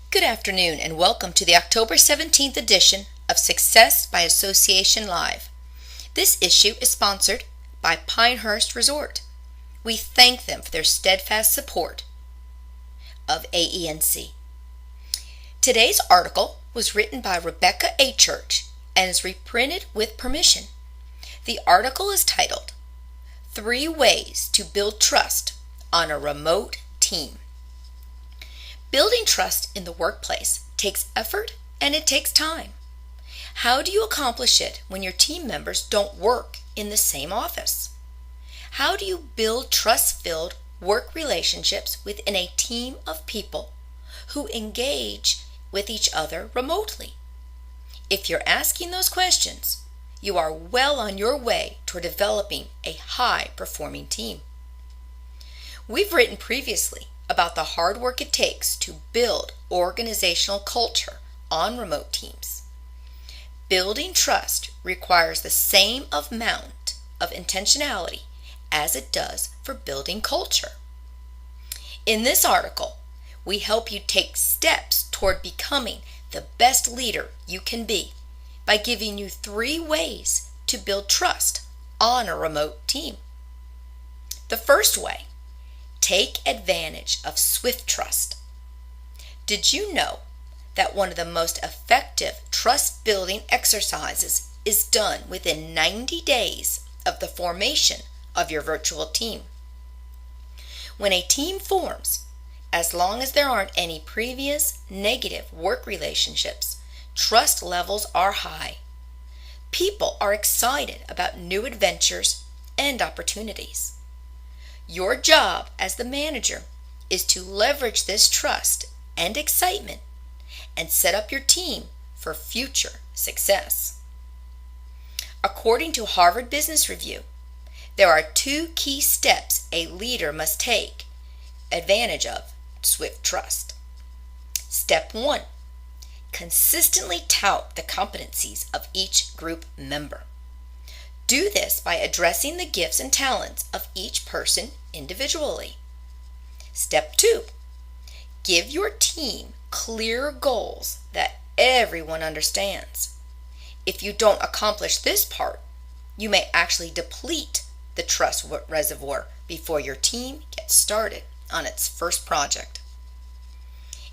Good afternoon and welcome to the October 17th edition of Success by Association Live. This issue is sponsored by Pinehurst Resort. We thank them for their steadfast support of AENC. Today's article was written by Rebecca A. Church and is reprinted with permission. The article is titled, 3 Ways to Build Trust on a Remote Team. Building trust in the workplace takes effort and it takes time. How do you accomplish it when your team members don't work in the same office? How do you build trust-filled work relationships within a team of people who engage with each other remotely? If you're asking those questions, you are well on your way toward developing a high-performing team. We've written previously about the hard work it takes to build organizational culture on remote teams. Building trust requires the same amount of intentionality as it does for building culture. In this article, we help you take steps toward becoming the best leader you can be by giving you 3 ways to build trust on a remote team. The first way, take advantage of swift trust. Did you know that one of the most effective trust-building exercises is done within 90 days of the formation of your virtual team? When a team forms, as long as there aren't any previous negative work relationships, trust levels are high. People are excited about new adventures and opportunities. Your job as the manager is to leverage this trust and excitement and set up your team for future success. According to Harvard Business Review, there are 2 key steps a leader must take advantage of swift trust. Step 1. Consistently tout the competencies of each group member. Do this by addressing the gifts and talents of each person individually. Step 2. Give your team clear goals that everyone understands. If you don't accomplish this part, you may actually deplete the trust reservoir before your team gets started on its first project.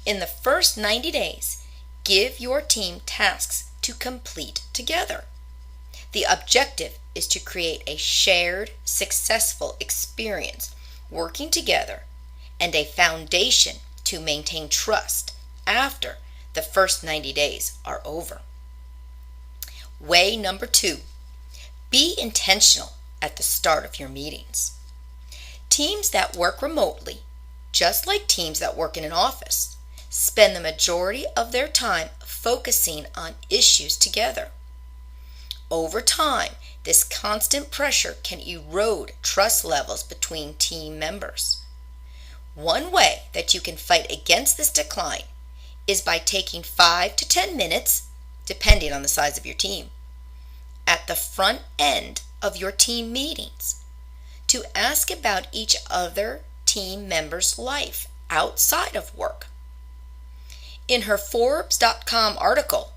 In the first 90 days, give your team tasks to complete together. The objective is to create a shared, successful experience working together and a foundation to maintain trust after the first 90 days are over. Way number 2, be intentional at the start of your meetings. Teams that work remotely, just like teams that work in an office, spend the majority of their time focusing on issues together. Over time, this constant pressure can erode trust levels between team members. One way that you can fight against this decline is by taking 5 to 10 minutes, depending on the size of your team, at the front end of your team meetings to ask about each other team member's life outside of work. In her Forbes.com article,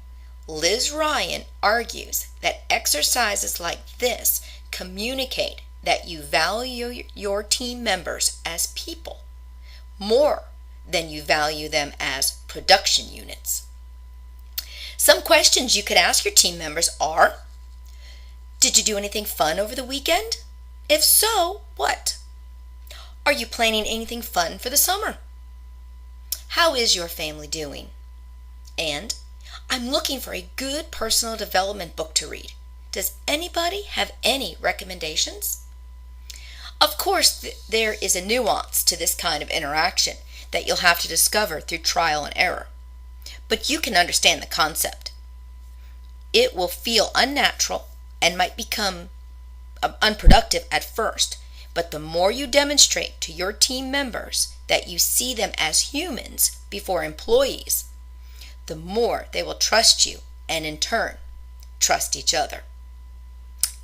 Liz Ryan argues that exercises like this communicate that you value your team members as people more than you value them as production units. Some questions you could ask your team members are, did you do anything fun over the weekend? If so, what? Are you planning anything fun for the summer? How is your family doing? And I'm looking for a good personal development book to read. Does anybody have any recommendations? Of course, there is a nuance to this kind of interaction that you'll have to discover through trial and error. But you can understand the concept. It will feel unnatural and might become unproductive at first, but the more you demonstrate to your team members that you see them as humans before employees, the more they will trust you and in turn trust each other.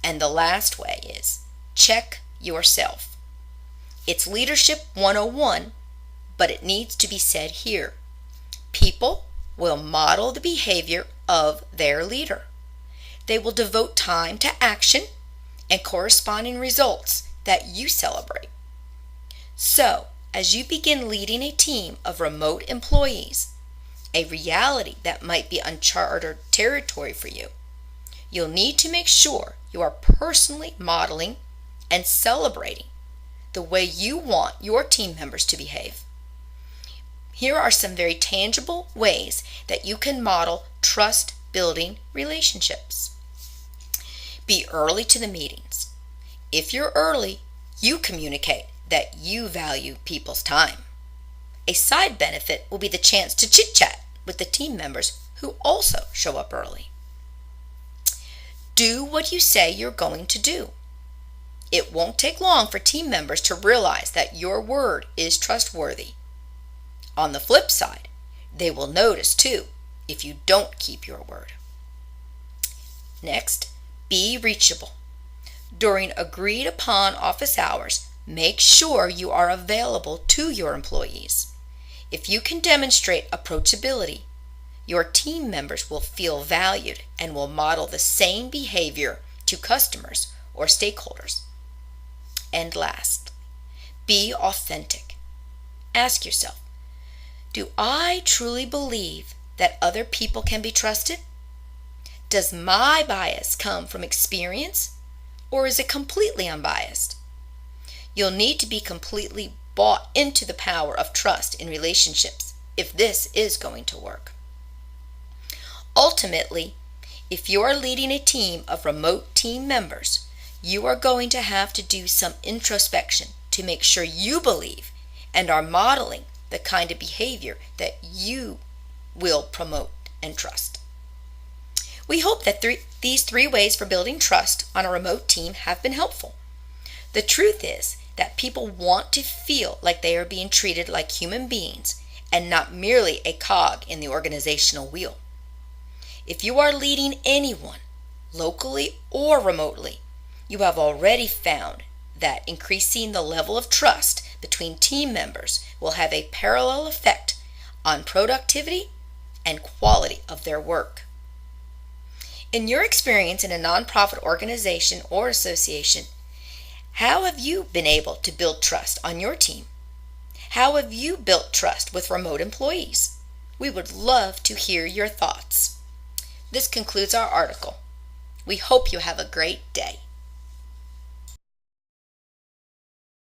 And the last way is check yourself. It's Leadership 101, but it needs to be said here. People will model the behavior of their leader. They will devote time to action and corresponding results that you celebrate. So, as you begin leading a team of remote employees, a reality that might be uncharted territory for you, you'll need to make sure you are personally modeling and celebrating the way you want your team members to behave. Here are some very tangible ways that you can model trust-building relationships. Be early to the meetings. If you're early, you communicate that you value people's time. A side benefit will be the chance to chit-chat with the team members who also show up early. Do what you say you're going to do. It won't take long for team members to realize that your word is trustworthy. On the flip side, they will notice too if you don't keep your word. Next, be reachable. During agreed upon office hours, make sure you are available to your employees. If you can demonstrate approachability, your team members will feel valued and will model the same behavior to customers or stakeholders. And last, be authentic. Ask yourself, do I truly believe that other people can be trusted? Does my bias come from experience, or is it completely unbiased? You'll need to be completely bought into the power of trust in relationships if this is going to work. Ultimately, if you are leading a team of remote team members, you are going to have to do some introspection to make sure you believe and are modeling the kind of behavior that you will promote and trust. We hope that these 3 ways for building trust on a remote team have been helpful. The truth is that people want to feel like they are being treated like human beings and not merely a cog in the organizational wheel. If you are leading anyone, locally or remotely, you have already found that increasing the level of trust between team members will have a parallel effect on productivity and quality of their work. In your experience in a nonprofit organization or association, how have you been able to build trust on your team? How have you built trust with remote employees? We would love to hear your thoughts. This concludes our article. We hope you have a great day.